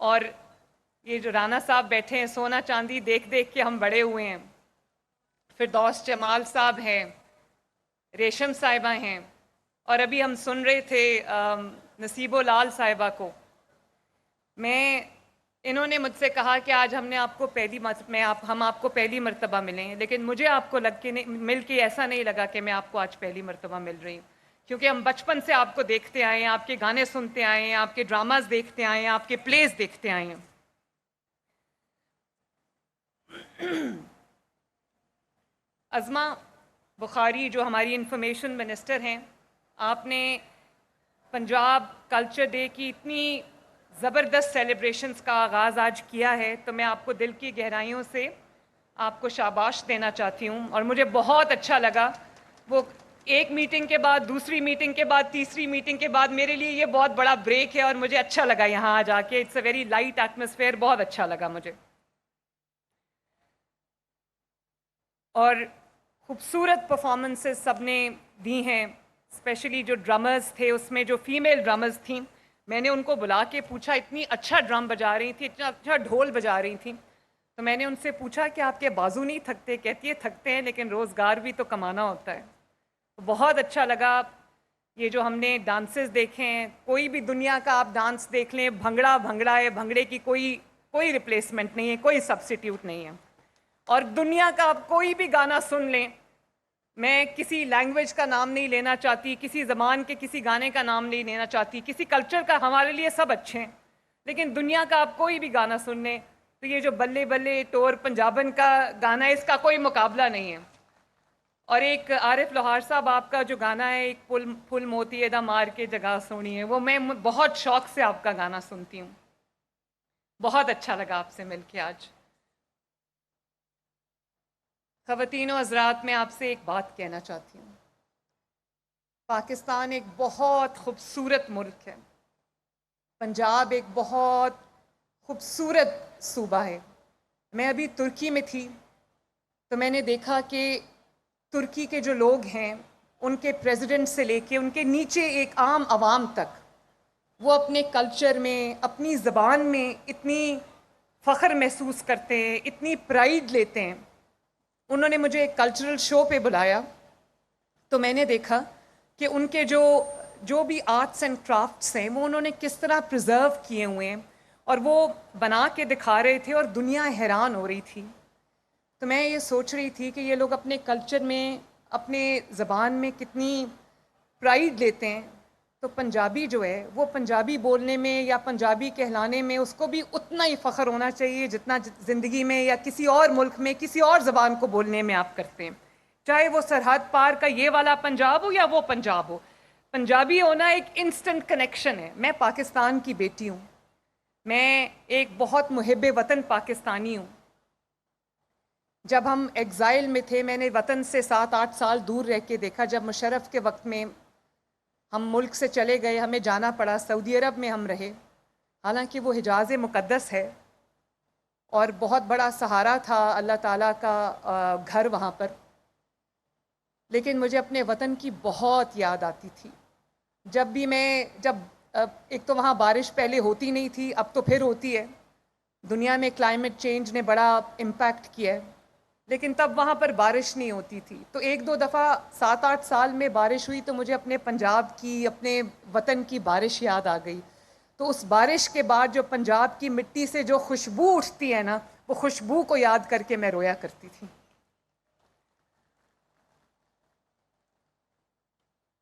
اور یہ جو رانا صاحب بیٹھے ہیں، سونا چاندی دیکھ دیکھ کے ہم بڑے ہوئے ہیں۔ فردوس جمال صاحب ہیں، ریشم صاحبہ ہیں، اور ابھی ہم سن رہے تھے نصیب و لال صاحبہ کو۔ انہوں نے مجھ سے کہا کہ آج ہم آپ کو پہلی مرتبہ ملے ہیں، لیکن مجھے آپ کو مل کے ایسا نہیں لگا کہ میں آپ کو آج پہلی مرتبہ مل رہی ہوں، کیونکہ ہم بچپن سے آپ کو دیکھتے آئے ہیں، آپ کے گانے سنتے آئے ہیں، آپ کے ڈراماز دیکھتے آئے ہیں، آپ کے پلیز دیکھتے آئے ہیں۔ عظمہ بخاری جو ہماری انفارمیشن منسٹر ہیں، آپ نے پنجاب کلچر ڈے کی اتنی زبردست سیلیبریشنز کا آغاز آج کیا ہے، تو میں آپ کو دل کی گہرائیوں سے آپ کو شاباش دینا چاہتی ہوں، اور مجھے بہت اچھا لگا۔ وہ ایک میٹنگ کے بعد، دوسری میٹنگ کے بعد، تیسری میٹنگ کے بعد میرے لیے یہ بہت بڑا بریک ہے، اور مجھے اچھا لگا یہاں آ جا کے۔ It's a very light atmosphere, بہت اچھا لگا مجھے۔ اور خوبصورت پرفارمنسز سب نے دی ہیں، اسپیشلی جو ڈرمرز تھے، اس میں جو فیمیل ڈرمرز تھیں، میں نے ان کو بلا کے پوچھا، اتنی اچھا ڈرم بجا رہی تھیں، اتنا اچھا ڈھول بجا رہی تھیں، تو میں نے ان سے پوچھا کہ آپ کے بازو نہیں تھکتے؟ کہتی ہے تھکتے ہیں، لیکن روزگار بھی تو کمانا ہوتا ہے۔ بہت اچھا لگا۔ یہ جو ہم نے ڈانسز دیکھے ہیں، کوئی بھی دنیا کا آپ ڈانس دیکھ لیں، بھنگڑا بھنگڑا ہے، بھنگڑے کی کوئی ریپلیسمنٹ نہیں ہے، کوئی سبسٹیوٹ نہیں ہے۔ اور دنیا کا آپ کوئی بھی گانا سن لیں، میں کسی لینگویج کا نام نہیں لینا چاہتی، کسی زبان کے کسی گانے کا نام نہیں لینا چاہتی، کسی کلچر کا، ہمارے لیے سب اچھے ہیں، لیکن دنیا کا آپ کوئی بھی گانا سن لیں تو یہ جو بلے بلے ٹور پنجابن کا گانا ہے، اس کا کوئی مقابلہ نہیں ہے۔ اور ایک عارف لوہار صاحب آپ کا جو گانا ہے، ایک پھول موتی دا مار کے جگہ سونی ہے، وہ میں بہت شوق سے آپ کا گانا سنتی ہوں۔ بہت اچھا لگا آپ سے مل کے آج۔ خواتین و حضرات، میں آپ سے ایک بات کہنا چاہتی ہوں۔ پاکستان ایک بہت خوبصورت ملک ہے، پنجاب ایک بہت خوبصورت صوبہ ہے۔ میں ابھی ترکی میں تھی تو میں نے دیکھا کہ ترکی کے جو لوگ ہیں، ان کے پریزیڈنٹ سے لے کے ان کے نیچے ایک عام عوام تک، وہ اپنے کلچر میں، اپنی زبان میں اتنی فخر محسوس کرتے ہیں، اتنی پرائیڈ لیتے ہیں۔ انہوں نے مجھے ایک کلچرل شو پہ بلایا، تو میں نے دیکھا کہ ان کے جو بھی آرٹس اینڈ کرافٹس ہیں، وہ انہوں نے کس طرح پرزرو کیے ہوئے ہیں، اور وہ بنا کے دکھا رہے تھے، اور دنیا حیران ہو رہی تھی۔ تو میں یہ سوچ رہی تھی کہ یہ لوگ اپنے کلچر میں، اپنے زبان میں کتنی پرائیڈ لیتے ہیں، تو پنجابی جو ہے، وہ پنجابی بولنے میں یا پنجابی کہلانے میں اس کو بھی اتنا ہی فخر ہونا چاہیے جتنا زندگی میں یا کسی اور ملک میں کسی اور زبان کو بولنے میں آپ کرتے ہیں، چاہے وہ سرحد پار کا یہ والا پنجاب ہو یا وہ پنجاب ہو۔ پنجابی ہونا ایک انسٹنٹ کنیکشن ہے۔ میں پاکستان کی بیٹی ہوں، میں ایک بہت محب وطن پاکستانی ہوں۔ جب ہم ایگزائل میں تھے، میں نے وطن سے 7-8 سال دور رہ کے دیکھا۔ جب مشرف کے وقت میں ہم ملک سے چلے گئے، ہمیں جانا پڑا، سعودی عرب میں ہم رہے، حالانکہ وہ حجاز مقدس ہے اور بہت بڑا سہارا تھا اللہ تعالیٰ کا گھر وہاں پر، لیکن مجھے اپنے وطن کی بہت یاد آتی تھی۔ جب ایک تو وہاں بارش پہلے ہوتی نہیں تھی، اب تو پھر ہوتی ہے۔ دنیا میں کلائمیٹ چینج نے بڑا امپیکٹ کیا ہے، لیکن تب وہاں پر بارش نہیں ہوتی تھی۔ تو 1-2 دفعہ 7-8 سال میں بارش ہوئی تو مجھے اپنے پنجاب کی، اپنے وطن کی بارش یاد آ گئی۔ تو اس بارش کے بعد جو پنجاب کی مٹی سے جو خوشبو اٹھتی ہے نا، وہ خوشبو کو یاد کر کے میں رویا کرتی تھی۔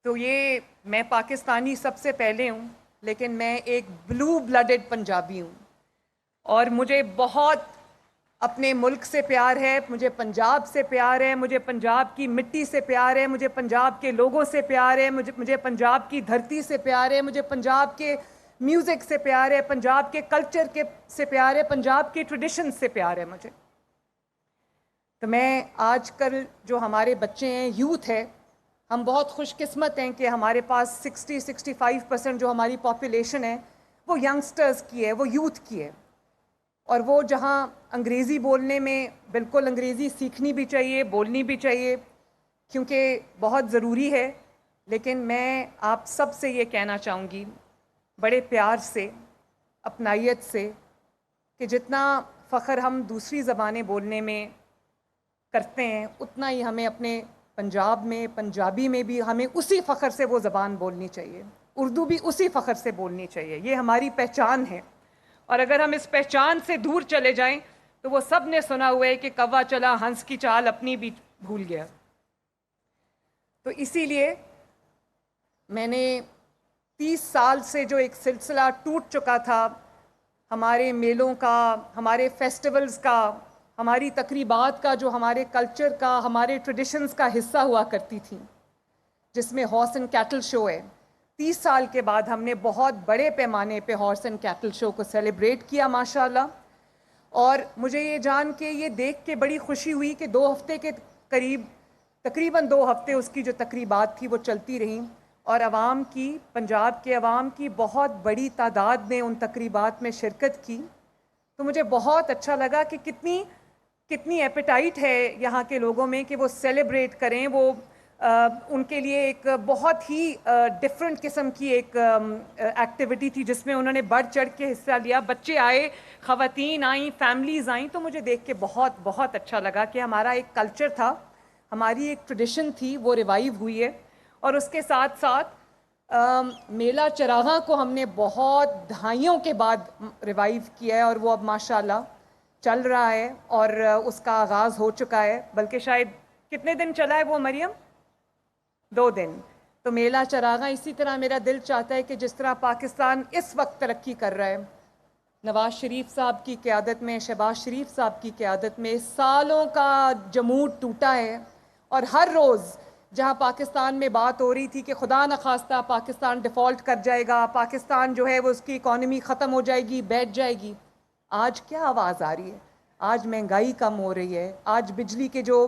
تو یہ میں پاکستانی سب سے پہلے ہوں، لیکن میں ایک بلو بلڈڈ پنجابی ہوں، اور مجھے بہت اپنے ملک سے پیار ہے، مجھے پنجاب سے پیار ہے، مجھے پنجاب کی مٹی سے پیار ہے، مجھے پنجاب کے لوگوں سے پیار ہے، مجھے پنجاب کی دھرتی سے پیار ہے، مجھے پنجاب کے میوزک سے پیار ہے، پنجاب کے کلچر سے پیار ہے، پنجاب کی ٹریڈیشن سے پیار ہے مجھے۔ تو میں آج کل جو ہمارے بچے ہیں، یوتھ ہے، ہم بہت خوش قسمت ہیں کہ ہمارے پاس 60-65% جو ہماری پاپولیشن ہے وہ ینگسٹرز کی ہے، وہ یوتھ کی ہے، اور وہ جہاں انگریزی بولنے میں بالکل انگریزی سیکھنی بھی چاہیے، بولنی بھی چاہیے، کیونکہ بہت ضروری ہے، لیکن میں آپ سب سے یہ کہنا چاہوں گی بڑے پیار سے، اپنائیت سے، کہ جتنا فخر ہم دوسری زبانیں بولنے میں کرتے ہیں اتنا ہی ہمیں اپنے پنجاب میں، پنجابی میں بھی ہمیں اسی فخر سے وہ زبان بولنی چاہیے، اردو بھی اسی فخر سے بولنی چاہیے. یہ ہماری پہچان ہے. اور اگر ہم اس پہچان سے دور چلے جائیں تو وہ سب نے سنا ہوا ہے کہ کوا چلا ہنس کی چال اپنی بھی بھول گیا. تو اسی لیے میں نے 30 سال سے جو ایک سلسلہ ٹوٹ چکا تھا ہمارے میلوں کا، ہمارے فیسٹیولز کا، ہماری تقریبات کا، جو ہمارے کلچر کا، ہمارے ٹریڈیشنز کا حصہ ہوا کرتی تھیں، جس میں ہارس اینڈ کیٹل شو ہے. 30 سال کے بعد ہم نے بہت بڑے پیمانے پہ ہارس اینڈ کیٹل شو کو سیلیبریٹ کیا ماشاءاللہ. اور مجھے یہ جان کے، یہ دیکھ کے بڑی خوشی ہوئی کہ 2 ہفتے کے قریب، تقریباً 2 ہفتے اس کی جو تقریبات تھی وہ چلتی رہیں، اور عوام کی، پنجاب کے عوام کی بہت بڑی تعداد نے ان تقریبات میں شرکت کی. تو مجھے بہت اچھا لگا کہ کتنی ایپیٹائٹ ہے یہاں کے لوگوں میں کہ وہ سیلیبریٹ کریں. وہ ان کے لیے ایک بہت ہی ڈفرینٹ قسم کی ایک ایکٹیویٹی تھی جس میں انہوں نے بڑھ چڑھ کے حصہ لیا. بچے آئے، خواتین آئیں، فیملیز آئیں. تو مجھے دیکھ کے بہت بہت اچھا لگا کہ ہمارا ایک کلچر تھا، ہماری ایک ٹریڈیشن تھی، وہ ریوائیو ہوئی ہے. اور اس کے ساتھ ساتھ میلہ چراغاں کو ہم نے بہت دہائیوں کے بعد ریوائیو کیا ہے، اور وہ اب ماشاءاللہ چل رہا ہے اور اس کا آغاز ہو چکا ہے. بلکہ شاید کتنے دن چلا ہے وہ مریم؟ 2 دن. تو میلہ چراغاں اسی طرح میرا دل چاہتا ہے کہ جس طرح پاکستان اس وقت ترقی کر رہا ہے، نواز شریف صاحب کی قیادت میں، شہباز شریف صاحب کی قیادت میں سالوں کا جمود ٹوٹا ہے. اور ہر روز جہاں پاکستان میں بات ہو رہی تھی کہ خدا نخواستہ پاکستان ڈیفالٹ کر جائے گا، پاکستان جو ہے وہ اس کی اکانومی ختم ہو جائے گی، بیٹھ جائے گی، آج کیا آواز آ رہی ہے؟ آج مہنگائی کم ہو رہی ہے، آج بجلی کے جو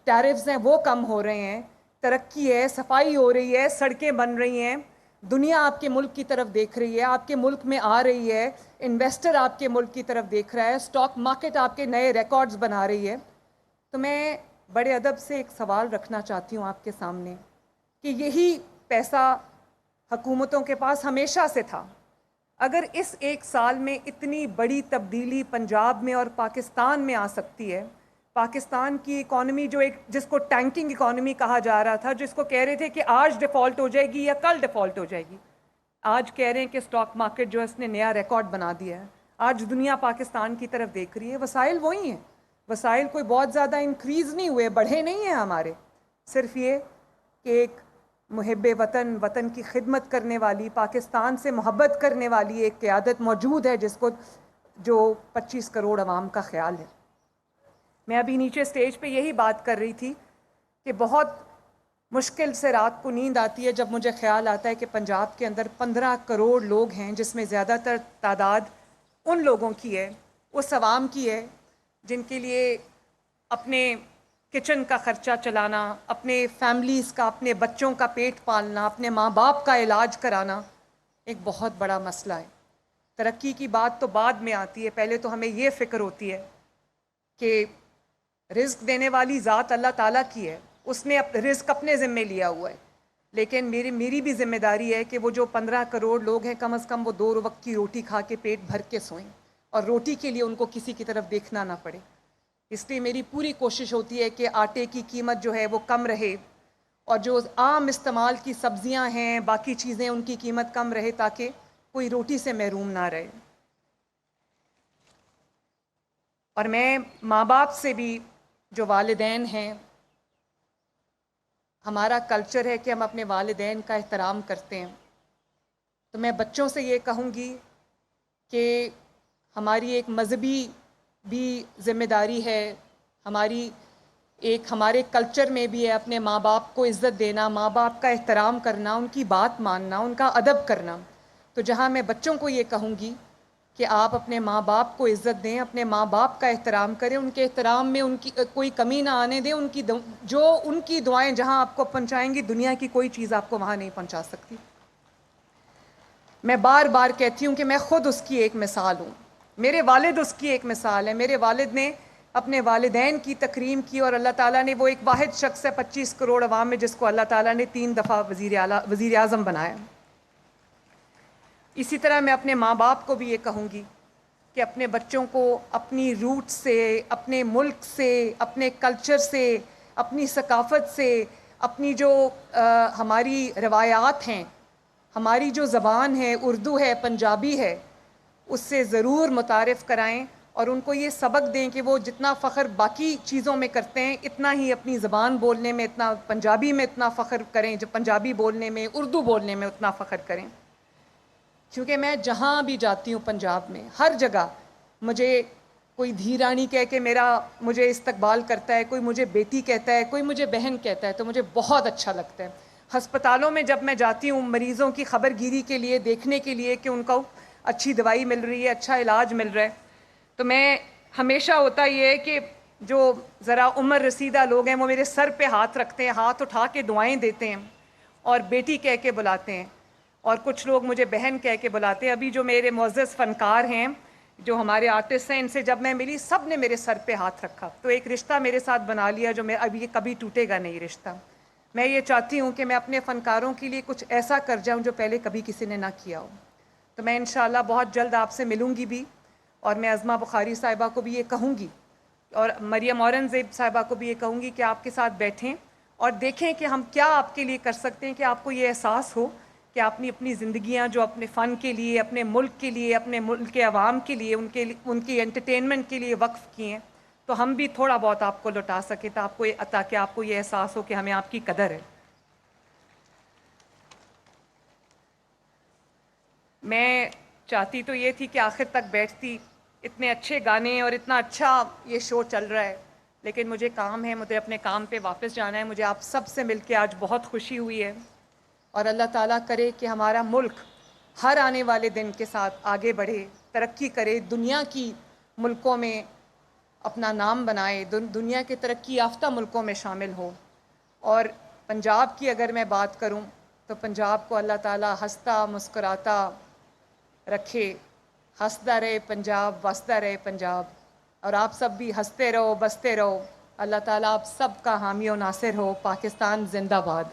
ٹیرفز ہیں وہ کم ہو رہے ہیں، ترقی ہے، صفائی ہو رہی ہے، سڑکیں بن رہی ہیں، دنیا آپ کے ملک کی طرف دیکھ رہی ہے، آپ کے ملک میں آ رہی ہے، انویسٹر آپ کے ملک کی طرف دیکھ رہا ہے، سٹاک مارکیٹ آپ کے نئے ریکارڈز بنا رہی ہے. تو میں بڑے ادب سے ایک سوال رکھنا چاہتی ہوں آپ کے سامنے کہ یہی پیسہ حکومتوں کے پاس ہمیشہ سے تھا. اگر اس 1 سال میں اتنی بڑی تبدیلی پنجاب میں اور پاکستان میں آ سکتی ہے، پاکستان کی اکانومی جو جس کو ٹینکنگ اکانومی کہا جا رہا تھا، جس کو کہہ رہے تھے کہ آج ڈیفالٹ ہو جائے گی یا کل ڈیفالٹ ہو جائے گی، آج کہہ رہے ہیں کہ سٹاک مارکیٹ جو ہے اس نے نیا ریکارڈ بنا دیا ہے. آج دنیا پاکستان کی طرف دیکھ رہی ہے. وسائل وہی ہیں، وسائل کوئی بہت زیادہ انکریز نہیں ہوئے، بڑھے نہیں ہیں ہمارے. صرف یہ کہ ایک محب وطن، وطن کی خدمت کرنے والی، پاکستان سے محبت کرنے والی ایک قیادت موجود ہے جس کو، جو 25 کروڑ عوام کا خیال ہے. میں ابھی نیچے سٹیج پہ یہی بات کر رہی تھی کہ بہت مشکل سے رات کو نیند آتی ہے جب مجھے خیال آتا ہے کہ پنجاب کے اندر 15 کروڑ لوگ ہیں، جس میں زیادہ تر تعداد ان لوگوں کی ہے، اس عوام کی ہے جن کے لیے اپنے کچن کا خرچہ چلانا، اپنے فیملیز کا، اپنے بچوں کا پیٹ پالنا، اپنے ماں باپ کا علاج کرانا ایک بہت بڑا مسئلہ ہے. ترقی کی بات تو بعد میں آتی ہے، پہلے تو ہمیں یہ فکر ہوتی ہے کہ رزق دینے والی ذات اللہ تعالیٰ کی ہے، اس نے رزق اپنے ذمے لیا ہوا ہے. لیکن میری بھی ذمہ داری ہے کہ وہ جو 15 کروڑ لوگ ہیں، کم از کم وہ 2 وقت کی روٹی کھا کے پیٹ بھر کے سوئیں، اور روٹی کے لیے ان کو کسی کی طرف دیکھنا نہ پڑے. اس لیے میری پوری کوشش ہوتی ہے کہ آٹے کی قیمت جو ہے وہ کم رہے، اور جو عام استعمال کی سبزیاں ہیں، باقی چیزیں، ان کی قیمت کم رہے تاکہ کوئی روٹی سے محروم نہ رہے. اور میں ماں باپ سے بھی، جو والدین ہیں، ہمارا کلچر ہے کہ ہم اپنے والدین کا احترام کرتے ہیں. تو میں بچوں سے یہ کہوں گی کہ ہماری ایک مذہبی بھی ذمہ داری ہے، ہمارے کلچر میں بھی ہے اپنے ماں باپ کو عزت دینا، ماں باپ کا احترام کرنا، ان کی بات ماننا، ان کا ادب کرنا. تو جہاں میں بچوں کو یہ کہوں گی کہ آپ اپنے ماں باپ کو عزت دیں، اپنے ماں باپ کا احترام کریں، ان کے احترام میں ان کی کوئی کمی نہ آنے دیں. ان کی دعائیں جہاں آپ کو پہنچائیں گی، دنیا کی کوئی چیز آپ کو وہاں نہیں پہنچا سکتی. میں بار بار کہتی ہوں کہ میں خود اس کی ایک مثال ہوں، میرے والد اس کی ایک مثال ہے. میرے والد نے اپنے والدین کی تکریم کی، اور اللہ تعالیٰ نے وہ ایک واحد شخص ہے 25 کروڑ عوام میں جس کو اللہ تعالیٰ نے 3 دفعہ وزیر اعظم بنایا۔ اسی طرح میں اپنے ماں باپ کو بھی یہ کہوں گی کہ اپنے بچوں کو اپنی روٹ سے، اپنے ملک سے، اپنے کلچر سے، اپنی ثقافت سے، اپنی جو ہماری روایات ہیں، ہماری جو زبان ہے، اردو ہے، پنجابی ہے، اس سے ضرور متعارف کرائیں، اور ان کو یہ سبق دیں کہ وہ جتنا فخر باقی چیزوں میں کرتے ہیں اتنا ہی اپنی زبان بولنے میں، اتنا پنجابی میں اتنا فخر کریں، جو پنجابی بولنے میں، اردو بولنے میں اتنا فخر کریں۔ کیونکہ میں جہاں بھی جاتی ہوں پنجاب میں، ہر جگہ مجھے کوئی دھی رانی کہہ کے مجھے استقبال کرتا ہے، کوئی مجھے بیٹی کہتا ہے، کوئی مجھے بہن کہتا ہے، تو مجھے بہت اچھا لگتا ہے۔ ہسپتالوں میں جب میں جاتی ہوں مریضوں کی خبر گیری کے لیے، دیکھنے کے لیے کہ ان کو اچھی دوائی مل رہی ہے، اچھا علاج مل رہا ہے، تو میں ہمیشہ ہوتا یہ ہے کہ جو ذرا عمر رسیدہ لوگ ہیں وہ میرے سر پہ ہاتھ رکھتے ہیں، ہاتھ اٹھا کے دعائیں دیتے ہیں اور بیٹی کہہ کے بلاتے ہیں، اور کچھ لوگ مجھے بہن کہہ کے بلاتے ہیں۔ ابھی جو میرے معزز فنکار ہیں، جو ہمارے آرٹسٹ ہیں، ان سے جب میں ملی سب نے میرے سر پہ ہاتھ رکھا، تو ایک رشتہ میرے ساتھ بنا لیا جو میں ابھی کبھی ٹوٹے گا نہیں رشتہ۔ میں یہ چاہتی ہوں کہ میں اپنے فنکاروں کے لیے کچھ ایسا کر جاؤں جو پہلے کبھی کسی نے نہ کیا ہو۔ تو میں انشاءاللہ بہت جلد آپ سے ملوں گی بھی، اور میں عظمہ بخاری صاحبہ کو بھی یہ کہوں گی، اور مریم اورنگزیب صاحبہ کو بھی یہ کہوں گی کہ آپ کے ساتھ بیٹھیں اور دیکھیں کہ ہم کیا آپ کے لیے کر سکتے ہیں کہ آپ کو یہ احساس ہو کہ آپ نے اپنی زندگیاں جو اپنے فن کے لیے، اپنے ملک کے لیے، اپنے ملک کے عوام کے لیے، ان کی انٹرٹینمنٹ کے لیے وقف کی ہیں، تو ہم بھی تھوڑا بہت آپ کو لوٹا سکیں، تاکہ آپ کو یہ احساس ہو کہ ہمیں آپ کی قدر ہے۔ میں چاہتی تو یہ تھی کہ آخر تک بیٹھتی، اتنے اچھے گانے اور اتنا اچھا یہ شو چل رہا ہے، لیکن مجھے کام ہے، مجھے اپنے کام پہ واپس جانا ہے۔ مجھے آپ سب سے مل کے آج بہت خوشی ہوئی ہے، اور اللہ تعالیٰ کرے کہ ہمارا ملک ہر آنے والے دن کے ساتھ آگے بڑھے، ترقی کرے، دنیا کی ملکوں میں اپنا نام بنائے، دنیا کے ترقی یافتہ ملکوں میں شامل ہو۔ اور پنجاب کی اگر میں بات کروں تو پنجاب کو اللہ تعالیٰ ہنستا مسکراتا رکھے، ہنستا رہے پنجاب، وستا رہے پنجاب، اور آپ سب بھی ہنستے رہو، بستے رہو۔ اللہ تعالیٰ آپ سب کا حامی و ناصر ہو۔ پاکستان زندہ باد۔